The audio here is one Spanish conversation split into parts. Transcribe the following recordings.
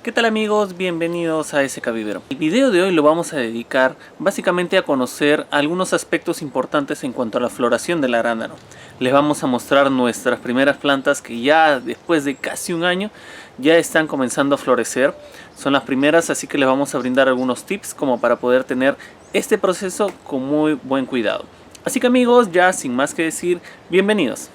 ¿Qué tal amigos? Bienvenidos a SK Vivero. El video de hoy lo vamos a dedicar básicamente a conocer algunos aspectos importantes en cuanto a la floración del arándano. Les vamos a mostrar nuestras primeras plantas que ya después de casi un año ya están comenzando a florecer. Son las primeras, así que les vamos a brindar algunos tips como para poder tener este proceso con muy buen cuidado. Así que amigos, ya sin más que decir, bienvenidos.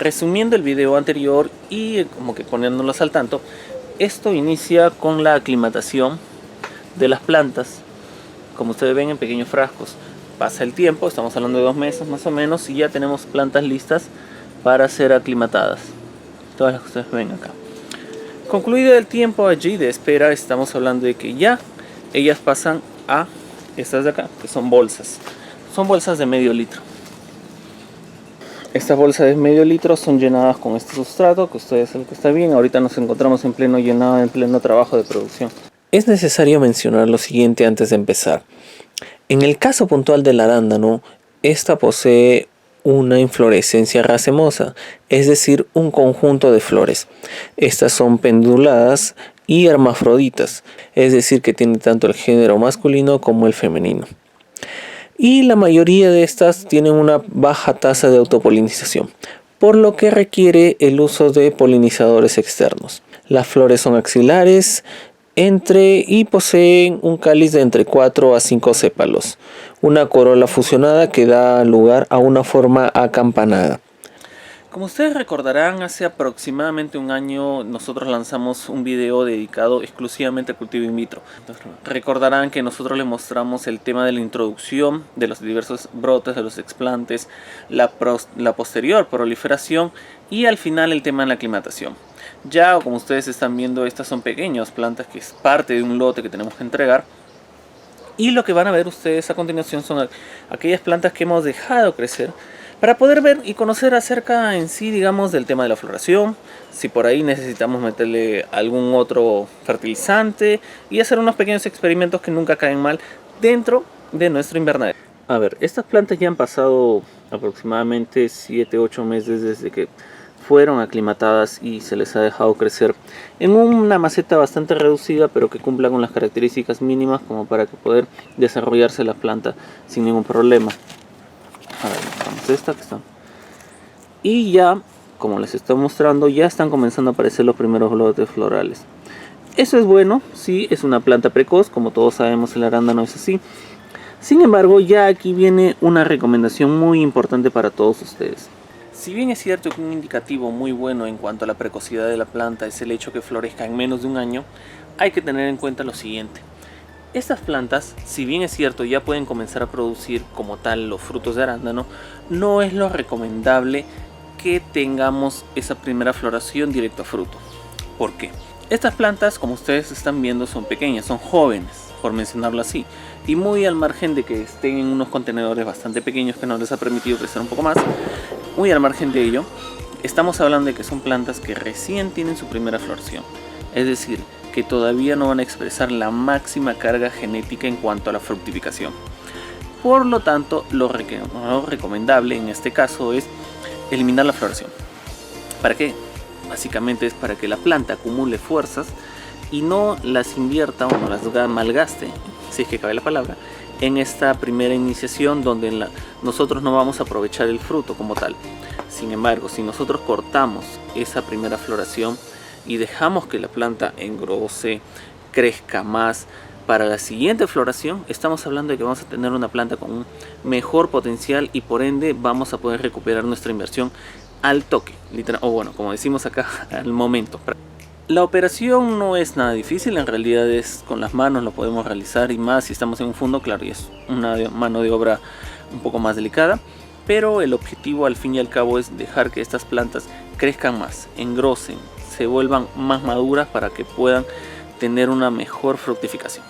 Resumiendo el video anterior y como que poniéndolos al tanto, esto inicia con la aclimatación de las plantas. Como ustedes ven, en pequeños frascos. Pasa el tiempo, estamos hablando de 2 meses más o menos, y ya tenemos plantas listas para ser aclimatadas. Todas las que ustedes ven acá. Concluido el tiempo allí de espera, estamos hablando de que ya ellas pasan a estas de acá, que son bolsas. Son bolsas de medio litro. Estas bolsas de medio litro son llenadas con este sustrato, que ustedes saben que está bien. Ahorita nos encontramos en pleno llenado, en pleno trabajo de producción. Es necesario mencionar lo siguiente antes de empezar. En el caso puntual del arándano, esta posee una inflorescencia racemosa, es decir, un conjunto de flores. Estas son penduladas y hermafroditas, es decir, que tiene tanto el género masculino como el femenino. Y la mayoría de estas tienen una baja tasa de autopolinización, por lo que requiere el uso de polinizadores externos. Las flores son axilares y poseen un cáliz de entre 4 a 5 sépalos, una corola fusionada que da lugar a una forma acampanada. Como ustedes recordarán, hace aproximadamente un año nosotros lanzamos un video dedicado exclusivamente al cultivo in vitro. Recordarán que nosotros les mostramos el tema de la introducción de los diversos brotes de los explantes, la posterior proliferación y al final el tema de la aclimatación. Ya como ustedes están viendo, estas son pequeñas plantas que es parte de un lote que tenemos que entregar. Y lo que van a ver ustedes a continuación son aquellas plantas que hemos dejado crecer, para poder ver y conocer acerca en sí, digamos, del tema de la floración, si por ahí necesitamos meterle algún otro fertilizante y hacer unos pequeños experimentos que nunca caen mal dentro de nuestro invernadero. A ver, estas plantas ya han pasado aproximadamente 7-8 meses desde que fueron aclimatadas y se les ha dejado crecer en una maceta bastante reducida, pero que cumpla con las características mínimas como para que poder desarrollarse la planta sin ningún problema. A ver, mostramos esta que está. Y ya, como les estoy mostrando, ya están comenzando a aparecer los primeros brotes florales. Eso es bueno, sí, es una planta precoz, como todos sabemos el arándano es así. Sin embargo, ya aquí viene una recomendación muy importante para todos ustedes. Si bien es cierto que un indicativo muy bueno en cuanto a la precocidad de la planta es el hecho que florezca en menos de un año, hay que tener en cuenta lo siguiente. Estas plantas, si bien es cierto ya pueden comenzar a producir como tal los frutos de arándano, no es lo recomendable que tengamos esa primera floración directo a fruto. ¿Por qué? Estas plantas, como ustedes están viendo, son pequeñas, son jóvenes, por mencionarlo así, y muy al margen de que estén en unos contenedores bastante pequeños que no les ha permitido crecer un poco más, muy al margen de ello, estamos hablando de que son plantas que recién tienen su primera floración, es decir, que todavía no van a expresar la máxima carga genética en cuanto a la fructificación. Por lo tanto, lo recomendable en este caso es eliminar la floración. ¿Para qué? Básicamente es para que la planta acumule fuerzas y no las invierta o no las malgaste, si es que cabe la palabra, en esta primera iniciación donde nosotros no vamos a aprovechar el fruto como tal. Sin embargo, si nosotros cortamos esa primera floración y dejamos que la planta engrose, crezca más, para la siguiente floración estamos hablando de que vamos a tener una planta con un mejor potencial y por ende vamos a poder recuperar nuestra inversión al toque, literal, o bueno, como decimos acá, al momento. La operación no es nada difícil, en realidad es con las manos, lo podemos realizar, y más si estamos en un fondo, claro, y es una mano de obra un poco más delicada, pero el objetivo al fin y al cabo es dejar que estas plantas crezcan más, engrosen, se vuelvan más maduras para que puedan tener una mejor fructificación.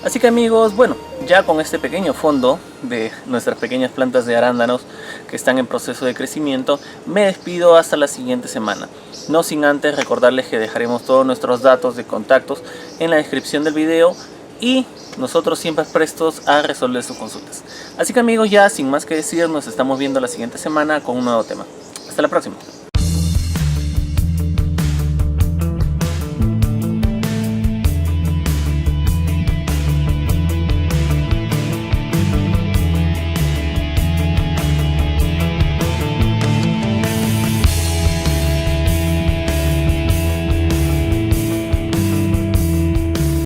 Así que amigos, bueno, ya con este pequeño fondo de nuestras pequeñas plantas de arándanos que están en proceso de crecimiento, me despido hasta la siguiente semana. No sin antes recordarles que dejaremos todos nuestros datos de contactos en la descripción del video y nosotros siempre prestos a resolver sus consultas. Así que amigos, ya sin más que decir, nos estamos viendo la siguiente semana con un nuevo tema. Hasta la próxima.